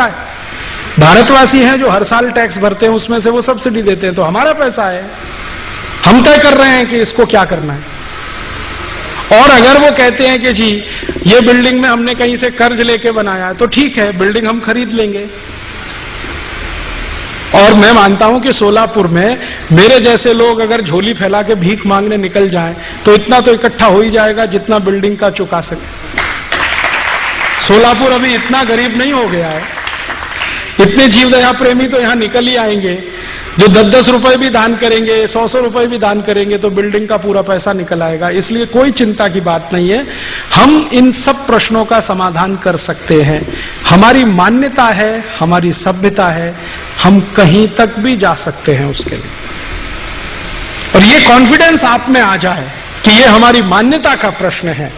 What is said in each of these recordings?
सकता है? भारतवासी हैं जो हर साल टैक्स भरते हैं, उसमें से वो सब्सिडी देते हैं, तो हमारा पैसा है, हम तय कर रहे हैं कि इसको क्या करना है। और अगर वो कहते हैं कि जी ये बिल्डिंग में हमने कहीं से कर्ज लेके बनाया है, तो ठीक है, बिल्डिंग हम खरीद लेंगे। और मैं मानता हूं कि सोलापुर में मेरे जैसे लोग अगर झोली फैला के भीख मांगने निकल जाएं, तो इतना तो इकट्ठा हो ही जाएगा जितना बिल्डिंग का चुका सके। सोलापुर अभी इतना गरीब नहीं हो गया है, इतने जीव दया प्रेमी तो यहां निकल ही आएंगे जो 10-10 रुपए भी दान करेंगे, 100-100 रुपए भी दान करेंगे, तो बिल्डिंग का पूरा पैसा निकल आएगा। इसलिए कोई चिंता की बात नहीं है, हम इन सब प्रश्नों का समाधान कर सकते हैं। हमारी मान्यता है, हमारी सभ्यता है, हम कहीं तक भी जा सकते हैं उसके लिए। और ये कॉन्फिडेंस आप में आ जाए कि ये हमारी मान्यता का प्रश्न है,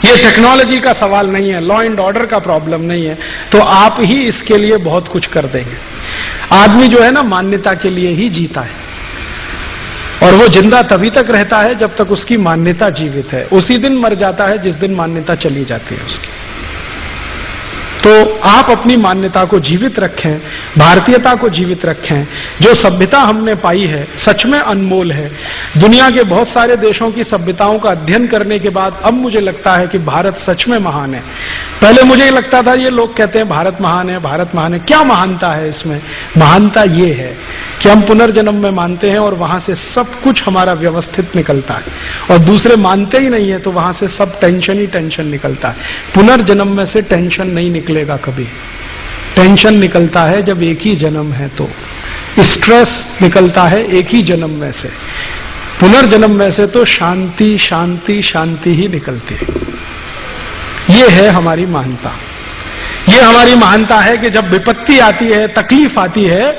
ये टेक्नोलॉजी का सवाल नहीं है, लॉ एंड ऑर्डर का प्रॉब्लम नहीं है, तो आप ही इसके लिए बहुत कुछ कर देंगे। आदमी जो है ना, मान्यता के लिए ही जीता है, और वो जिंदा तभी तक रहता है जब तक उसकी मान्यता जीवित है। उसी दिन मर जाता है जिस दिन मान्यता चली जाती है उसकी। तो आप अपनी मान्यता को जीवित रखें, भारतीयता को जीवित रखें। जो सभ्यता हमने पाई है सच में अनमोल है। दुनिया के बहुत सारे देशों की सभ्यताओं का अध्ययन करने के बाद अब मुझे लगता है कि भारत सच में महान है। पहले मुझे लगता था, ये लोग कहते हैं भारत महान है, भारत महान है, क्या महानता है इसमें? महानता ये है कि हम पुनर्जन्म में मानते हैं और वहां से सब कुछ हमारा व्यवस्थित निकलता है, और दूसरे मानते ही नहीं है तो वहां से सब टेंशन ही टेंशन निकलता है। पुनर्जन्म में से टेंशन नहीं निकलेगा कभी। टेंशन निकलता है जब एक ही जन्म है, तो स्ट्रेस निकलता है एक ही जन्म में से। पुनर्जन्म में से तो शांति शांति शांति ही निकलती है। ये है हमारी महानता। ये हमारी महानता है कि जब विपत्ति आती है, तकलीफ आती है,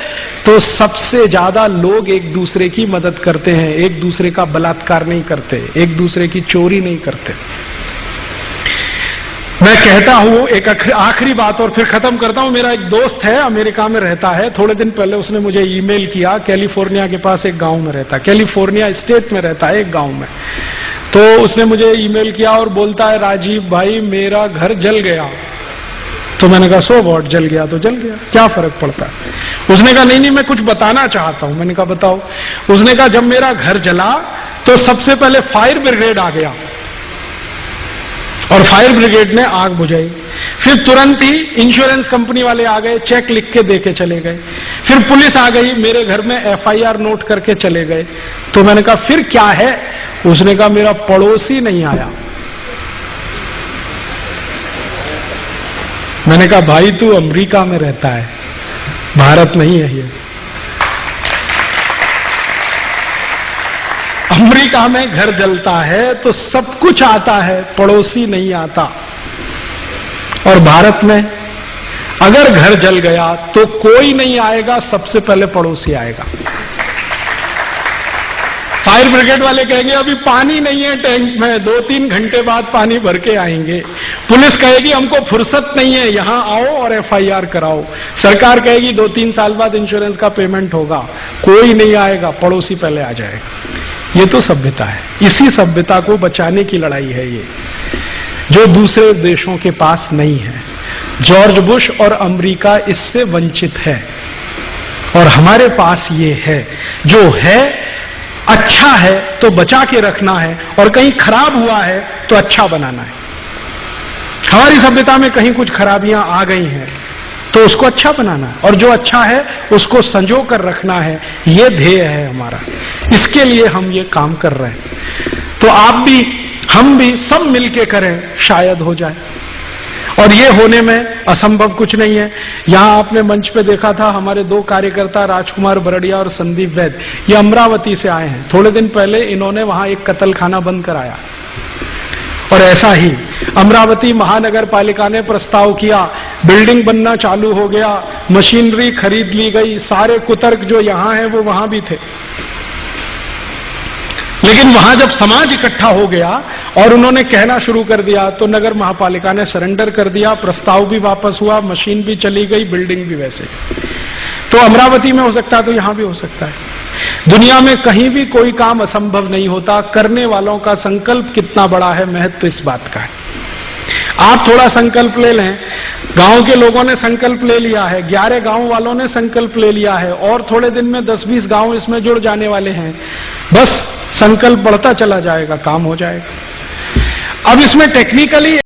तो सबसे ज्यादा लोग एक दूसरे की मदद करते हैं, एक दूसरे का बलात्कार नहीं करते, एक दूसरे की चोरी नहीं करते। मैं कहता हूं एक आखिरी बात और फिर खत्म करता हूं। मेरा एक दोस्त है, अमेरिका में रहता है। थोड़े दिन पहले उसने मुझे ईमेल किया, कैलिफोर्निया के पास एक गांव में रहता है, कैलिफोर्निया स्टेट में रहता है एक गांव में। तो उसने मुझे ईमेल किया और बोलता है, राजीव भाई मेरा घर जल गया। तो मैंने कहा सो व्हाट, जल गया तो जल गया, क्या फर्क पड़ता है? उसने कहा नहीं मैं कुछ बताना चाहता हूं। मैंने कहा बताओ। उसने कहा जब मेरा घर जला तो सबसे पहले फायर ब्रिगेड आ गया और फायर ब्रिगेड ने आग बुझाई। फिर तुरंत ही इंश्योरेंस कंपनी वाले आ गए, चेक लिख के देके चले गए। फिर पुलिस आ गई, मेरे घर में FIR नोट करके चले गए। तो मैंने कहा फिर क्या है? उसने कहा मेरा पड़ोसी नहीं आया। मैंने कहा भाई तू अमेरिका में रहता है, भारत नहीं है ये। अमेरिका में घर जलता है तो सब कुछ आता है, पड़ोसी नहीं आता। और भारत में अगर घर जल गया तो कोई नहीं आएगा, सबसे पहले पड़ोसी आएगा। फायर ब्रिगेड वाले कहेंगे अभी पानी नहीं है टैंक में, 2-3 घंटे बाद पानी भर के आएंगे। पुलिस कहेगी हमको फुर्सत नहीं है, यहां आओ और FIR कराओ। सरकार कहेगी 2-3 साल बाद इंश्योरेंस का पेमेंट होगा। कोई नहीं आएगा, पड़ोसी पहले आ जाएगा। ये तो सभ्यता है। इसी सभ्यता को बचाने की लड़ाई है ये, जो दूसरे देशों के पास नहीं है। जॉर्ज बुश और अमेरिका इससे वंचित है, और हमारे पास ये है। जो है अच्छा है तो बचा के रखना है, और कहीं खराब हुआ है तो अच्छा बनाना है। हमारी सभ्यता में कहीं कुछ खराबियां आ गई हैं तो उसको अच्छा बनाना है, और जो अच्छा है उसको संजो कर रखना है। ये ध्येय है हमारा, इसके लिए हम ये काम कर रहे हैं। तो आप भी, हम भी, सब मिलके करें, शायद हो जाए। और ये होने में असंभव कुछ नहीं है। यहां आपने मंच पे देखा था हमारे 2 कार्यकर्ता, राजकुमार बरड़िया और संदीप वैद, ये अमरावती से आए हैं। थोड़े दिन पहले इन्होंने वहां एक कत्ल खाना बंद कराया। और ऐसा ही अमरावती महानगर पालिका ने प्रस्ताव किया, बिल्डिंग बनना चालू हो गया, मशीनरी खरीद ली गई, सारे कुतर्क जो यहां हैं वो वहां भी थे। लेकिन वहां जब समाज इकट्ठा हो गया और उन्होंने कहना शुरू कर दिया तो नगर महापालिका ने सरेंडर कर दिया, प्रस्ताव भी वापस हुआ, मशीन भी चली गई, बिल्डिंग भी वैसे। तो अमरावती में हो सकता है तो यहां भी हो सकता है। दुनिया में कहीं भी कोई काम असंभव नहीं होता, करने वालों का संकल्प कितना बड़ा है, महत्व इस बात का है। आप थोड़ा संकल्प ले लें। गांव के लोगों ने संकल्प ले लिया है, 11 गांव वालों ने संकल्प ले लिया है, और थोड़े दिन में 10-20 गांव इसमें जुड़ जाने वाले हैं। बस संकल्प बढ़ता चला जाएगा, काम हो जाएगा। अब इसमें टेक्निकली